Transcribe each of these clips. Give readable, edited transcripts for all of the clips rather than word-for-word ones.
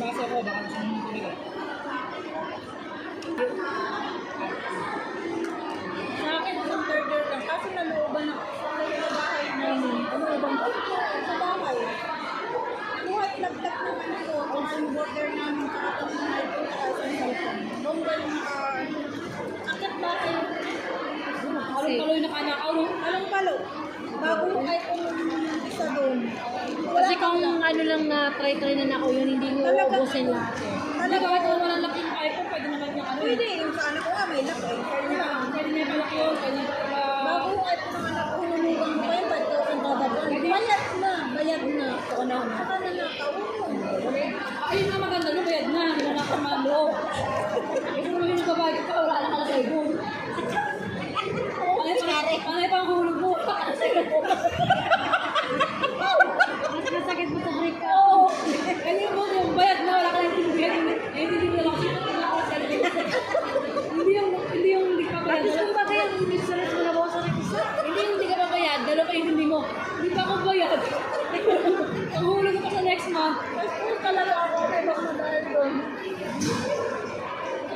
basa ko, baka gusto mo talaga. Sa akin, isang burger lang. Kaso nalooban ako sa bahay namin. Nalooban ko sa bahay. Buhat lagtak naman ito. Kung yung burger namin sa atong mga ito sa isang cellphone. Doon ba yung akit bahay? Kalong-kaloy na kanakaw, no? Kalong-kalo. Bago ay kung isa doon. Kasi kung ano lang na try na ako yun, hindi mo uubusin lahat eh. Hindi kahit kung walang laki yung iPhone, pwede naman yung ano. Pwede, yung sa anak ko nga may laki. Pwede niya malaki yun, pwede niya Bago ay kung mga anak ko, hulugan mo pa yun, 5,000 kada buwan. Bayad na. Saka na nakawin mo. ayun nga maganda, no? Bayad na, hindi na nakamalo. Ito naman yung nagbabayad ka, wala na kalagay doon. Panay pang hulog mo. Mas masakit mo sa break ka. Oo. Ano yung bayad na, wala ka lang tinibigyan. Hindi mo lang hindi yung hindi ka bayad. Tapos kung bagay ang insurance mo na bawa sa rekisa. Hindi yung hindi ka pa bayad, dalawa pa yung hindi mo. Hindi pa ako bayad. Ang hulog ko sa next month. Tapos talaga ako, may bak na dahil doon.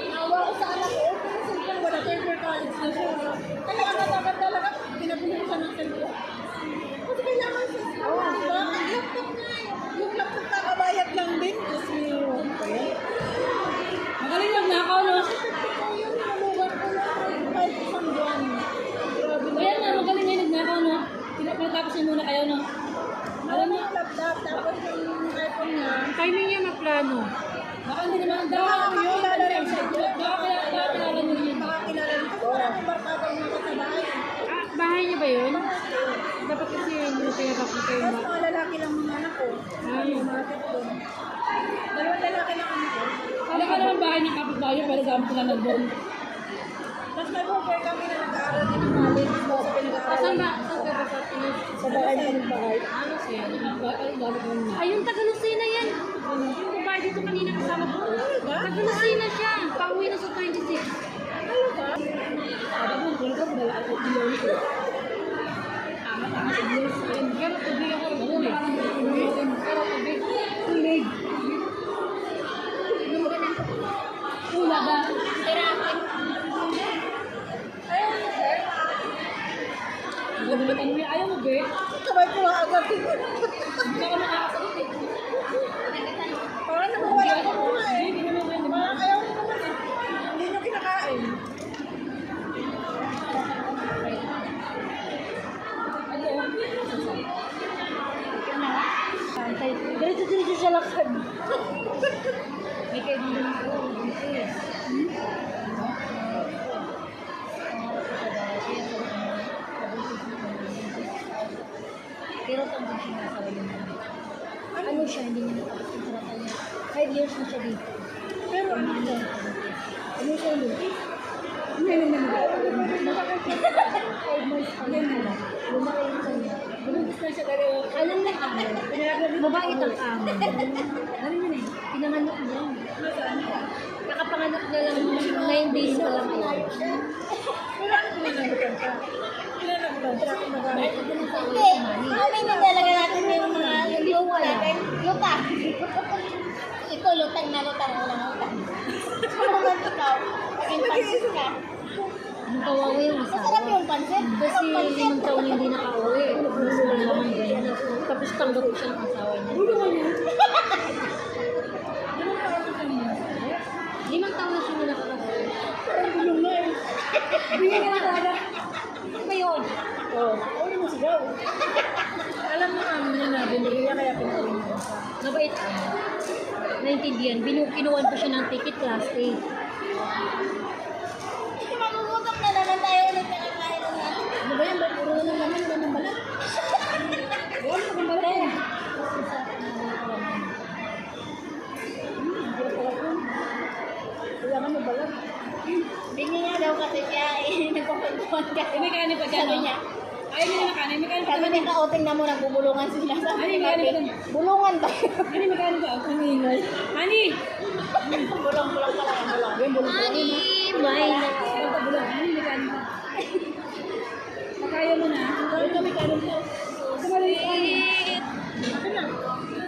Nawa ko sa anak ko, pero cellphone wala, third year college na siya. Kaya agad-agad talaga, pinabili ko siya ng cellphone. Kasi kailangan sa cellphone, di ba? Ang laptop na yung laptop na kabayad lang din. Diyos mo. Magaling lang nakaw, no? Yung nalugan ko lang, kahit isang buwan. Grabe na. Ayan na, magaling na yung nagnakaw, no? Pinatapos niya muna kayo, no? Alam mo yung laptop, tapos yung iPhone niya. Ang timing niya magplano. Baka hindi naman, Makakakilala rin siya. baka kilala niyo yun. Makakilala rin. Kasi wala akong barkadang nakasabahay. Ah, bahay niya ba yun? Dapat kasi yun yung pinapakita yung Tapos mga lalaki lang mga anak ko. Ay. Market doon. Dalawang lalaki lang anak ko. Wala ka naman bahay ng kapitbahay, pero gamit ko na nandun. Tapos may buhay kami na nag-aaral din ng college. Kasi pinag-aaral. Saan ba? Saan ka ba sa Pinas? Sa bahay ng bahay. Ano siya? Gamit ko na. Ay, yung Tagalusina yan. Yung babae dito kanina kasama ko. Tagalusina siya. Pauwi na sa 26. Sabi mo, kung ka, dala ako ilaw ko. Tama sa Diyos. Pero tubig ako. Pero tubig. Tulig. Pula ba? Ayaw mo, sir. Gagamitan mo yung ayaw mo, be. Sabay ko lang agad. Hindi ka nakakasagot eh. Parang nabuwala ko muna eh. Hindi mo naman. Parang ayaw mo naman eh. Hindi nyo kinakain. Diretso-diretso siya lakad. May kaibigan ako. Pero tanggal siya nasa wala naman. Ano siya, hindi niya natapos yung sarata niya. 5 years na siya dito. Pero ano siya? Ano siya yun? Hindi naman. 5 months pa lang. Lumaki yung kanya. Buntis na siya dahil. Alam na amo. Mabait ang amo. Alam mo na eh. Pinanganak niya. Kakapanganak na lang 9 days pa lang. Hindi. Kami na talaga natin yung mga lupa natin. Lupa. Ito, lutang na lutang. Walang lutang. Sumunod ikaw. Yung pansit ka. Ang kawawi yung isa. Masarap yung pansit. Kasi 5 taon hindi nakauwi. Gusto ko naman ganyan. Tapos tanggap ko siya ng asawa niya. 5 taon na siya na nakauwi. Bigyan ka na talaga. Ano yun? Oo. Ano mo sigaw? Alam mo namin niya na binigay niya kaya pinauwi niya. Mabait amo. Naintindihan. Kinuwan pa siya ng ticket class A. Hindi magugutom na naman tayo ulit nakakain ng natin. Ano ba yan? Ba't puro na naman? Wala nang balat? Wala nang balat. Kailangan mo balat. Bingi nga daw kasi siya. Nagpapagpuan ka. May kanin pa dyan, Sabi no? niya. Ayaw niya na kanin. May kanin pa Sabi dyan. niya ka-outing na mo, nagbubulungan sila. Sabi Ano yung niya, kanin? bulungan ba? Hani, may kanin ba? Ang ingay. Hani! Bulong-bulong pala yung bulong. Yung bulong. Ani, may na. Basta bulang. Hani, may kanin ba? Nakaya mo na. Sabi kami kanin po. Kumali ka. Wait. Ako na.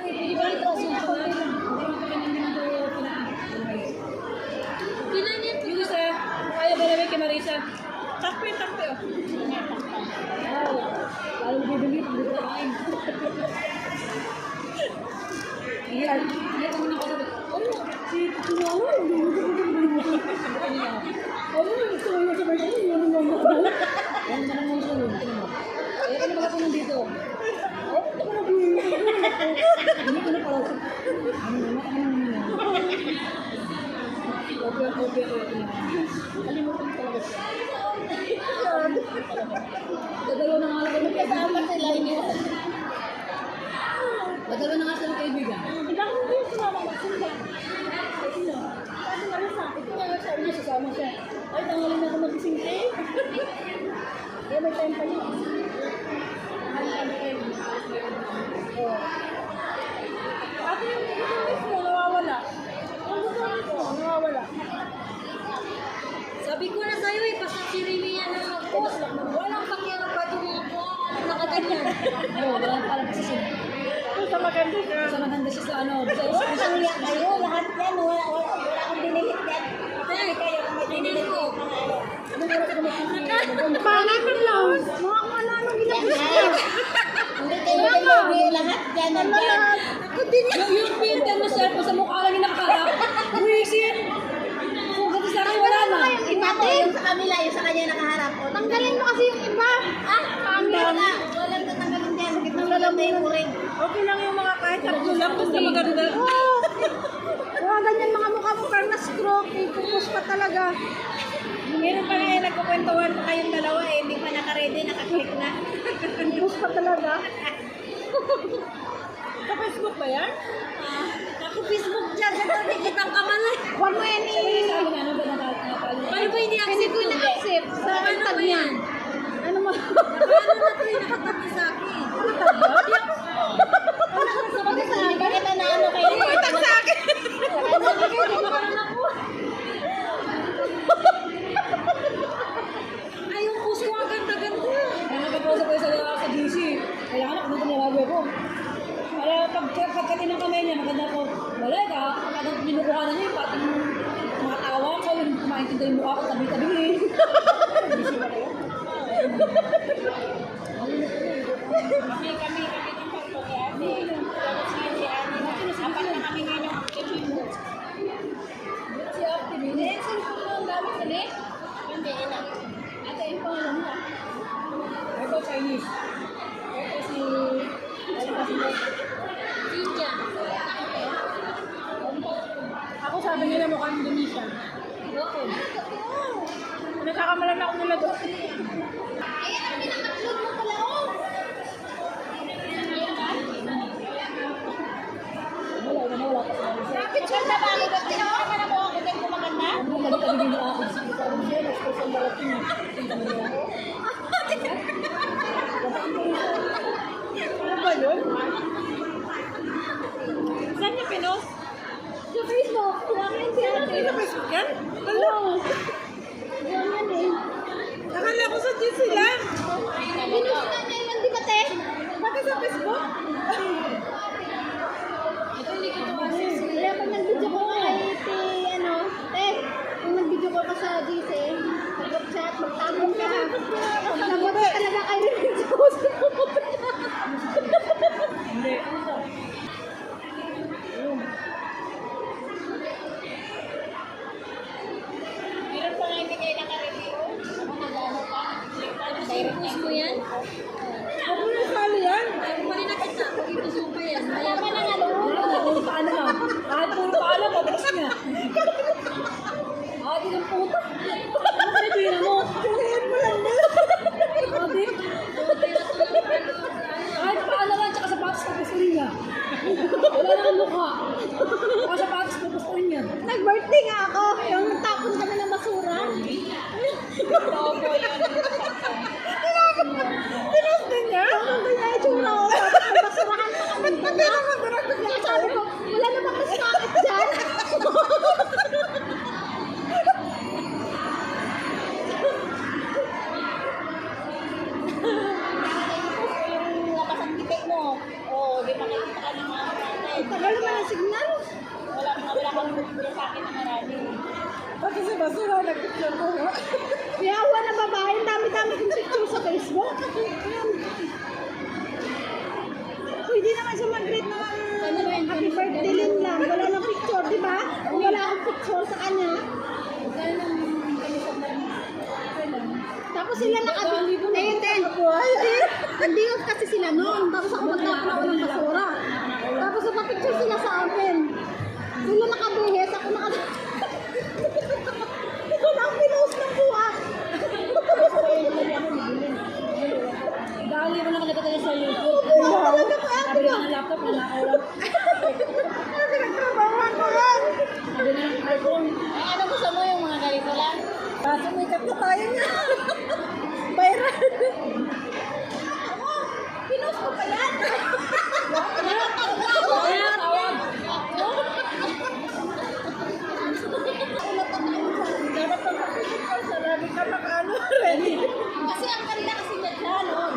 Hindi ba ito? Hindi mo kami Takpi, oh. Lalo bibili, hindi ko kain. Iyan ang nakasabi. Ano? Si Tunawa, hindi mo ko ano yung gusto mo sa version? Ano mo mo? Yan na naman siya yun. Kaya ka na makapunong dito. Oh, ito ko na bumili. Hindi ko na pala. Ano naman? Kopya. Kalimutan ko talaga siya. Dadalo na nga lang. Kasama sila, iniwan. Dadalo na nga sila kaibigan. Ilang hindi yung sumama magsimba. Sino? Sabi nga sa akin, kung nga siya, hindi sasama siya. Ay, tangalin na ako mag-ising tape. Kaya may time pa niya. Ate, yung gusto mo, nawawala. Ang gusto mo, nawawala. Sabi ko na sa'yo eh, pasok si Remy yan ang mag-post. Walang pakialam pa yung mga nakaganyan. Oo, wala pala kasi siya. Kung sa maganda siya. Sa maganda siya sa ano. Sa Kaya kayo, lahat yan, wala akong dinilit yan. Ay, kayo, dinilit ko. Pangat ng laos. Mga ano ginagawa. Hindi kayo nilobby lahat dyan, nandyan. Ako din yan. Yung filter mo cellphone sa mukha lang yung nakakalap. Buwisit! Kung gati sa akin, wala na. Ito, yung sa kanila, yung sa kanya nakaharap. Tanggalin mo kasi yung iba. Wala. Walang tatanggalin dyan. Sakit ng lalambay mo rin. Okay lang yung mga kahit tatlo lang basta maganda. Mga ganyan mga mukha mo parang na-stroke. Pupus pa talaga. Meron pa nga yung nagkukwentuhan pa kayong dalawa eh. Hindi pa naka-ready, naka-click na. Pupus pa talaga. Sa Facebook ba yan? Ako Facebook dyan. Ganda, di kitang kamalay. Huwag mo yan Sabi na, ano ba nakakalo? Paano ba hindi Hindi accept ko yun? na-accept sa Ano tag ba niya. yan? Ano mo? Paano na ito yung nakatabi sa akin? Sabi sa akin. Bakit na ano kayo? Tag sa akin. Ay, yung puso ko ang ganda-ganda. Kaya nagkaposa ko sa GC. Kailangan na kung tumawag ako. Para pagkati ng kamay niya, maganda ko. Wala ka, pagkatang pinukuha na niya, pati mga tawa ko, yung maintindihan yung mukha ko, tabi-tabi niya. GC ba kayo? Kami ng pagpo kay Ate. Si Ate. Apat na kami ngayon yung Facebook. Si Ate, hindi. Cellphone mo ang gamit ulit? Hindi, ilang. Ate, yung pangalan mo. Ito Chinese. Ito si... India. Ako sabi nila mukhang Indonesia. Oo. Nagkakamalan ako nila doon. Ayan ang pinaka-upload mo pala, oh. Wala pa sa Picture na ba? Tinawag ka na mo ako din kumaganda? Ano balik-balik din ako sa sabi siya, mas ang balat niya. Ano ba yun? Saan niya pinost? Sa Facebook. Kailangan si ate. Sa Facebook yan? Hello! Yan eh. Nakala ko sa GC lang. Pinost na niya yun, di ba, te? Bakit sa Facebook? Kaya pag nag-video ko kay ano, kung nag-video ko ka sa GC, mag-chat, magtabong ka. Pag-sagot ka talaga kay Remy Jose. Hindi. Meron pa nga hindi kayo naka-review. Mag-ano pa. Direct news mo yan? Huwag mo na sali yan. Ayaw pa rin nakita. Pag ituso pa yan. Ayaw pa na nga Puro paalam ah. Kahit puro paalam, pabras niya. Ate ng puta. Ano pinipinan mo? Kailangan mo lang na. Ate. Kahit paalam lang, tsaka sapatos na gusto niya. Wala na ang mukha. Tsaka sapatos na gusto niya. Nag-birthday nga ako. Yung tapon kami ng basura. Pinost din niya? Pinost din niya yung tsura ko. Basurahan pa kami. Kaya sabi ko, wala namang mas bakit dyan. Yung lakas ang titik mo. Oo, di makikita ka ng mga kapatid. Tagal naman ang signal. wala kang bibigyan sa akin na marami. Pati si Basura, nag-picture ko. Yawa na babae, ang dami-dami kong picture sa Facebook. Pwede naman siya mag-greet ng happy birthday din lang. Wala nang picture, di ba? Kung wala akong picture sa kanya. Tapos sila hindi ko kasi sila noon. Tapos ako magtapon ako ng basura. Tapos napapicture sila sa akin. Sila nakabihis, ako ito na ang pinost ng buwak. Dali mo na nakita sa YouTube. Talaga ko Sabi na ng laptop, wala ko lang. Pinagtrabahan ko yan. Sabi na ng iPhone. Ano gusto mo yung mga ganito lang? Kaso may tatlo tayo niya. Viral. Pinost ko pa yan. Dapat pag-picture sa labi ka mag-ano, ready. Kasi ang kanila kasi nadla noon.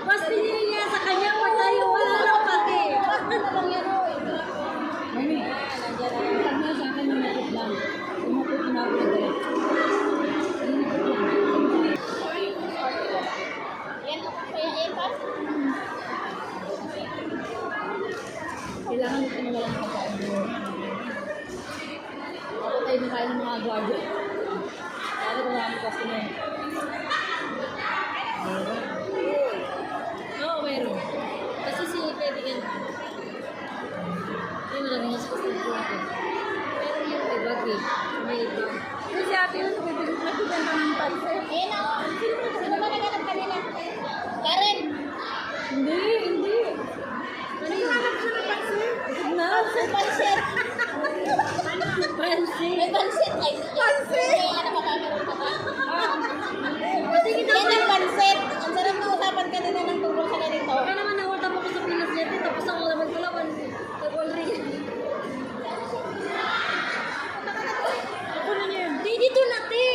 Mas pinili niya sa kanya, tayo, wala lang pati. Ano lang yan o. Mami, sabi niya sa akin yung makit lang. Yung makit na ako na direct. Yan ako kaya Evan. Kailangan ito na walang pagkain doon. Ako tayo na kain ng mga guardia. Lalo kung namin customer. Oo, meron. Kasi si kaibigan yun lang yung sa customer ko. Pero yung may bagay, may iba. Kasi ate yun, nagbibenta ng pansin. Ayan ako. Sino ba naghanap kanina? Karen. Hindi. Ano yun? Hanap siya ng pansin. Na? Pansit. Pansin. May pansit. Ay, Pansit! May anak makakaroon ka ba? Pati kita Yan ang pansit. Ang sarap na usapan kanina ng tungkol sa ganito. Baka naman nawalta mo ko sa Pinas Jet, tapos ang laman ko laman. Nag-already. Ako na niya. Di, dito na, te.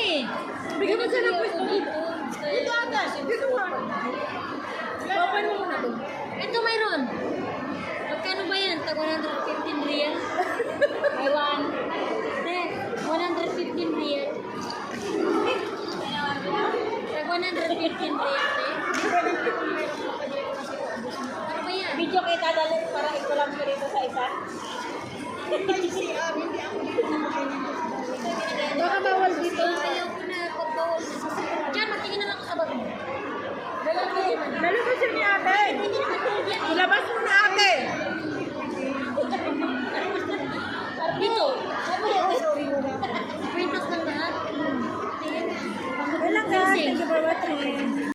Bigyan mo siya ng pwesto. Dito. Dito ata. Dito nga. Open mo muna to. Ito mayroon. Magkano ba yan? Tag 115 real? Ewan. Te, 115 real. Tag 115 real, te. Ano ba yan? Video kita dalhin para ito lang ko dito sa isa. Baka bawal dito. Ayaw ko na pagbawal. Diyan, matingin na lang ako sa bag mo. Dali ko siya ni ate. Ilabas mo na ate. Dito. Printas ng lahat. Wala ka. Sing. Thank you for watching.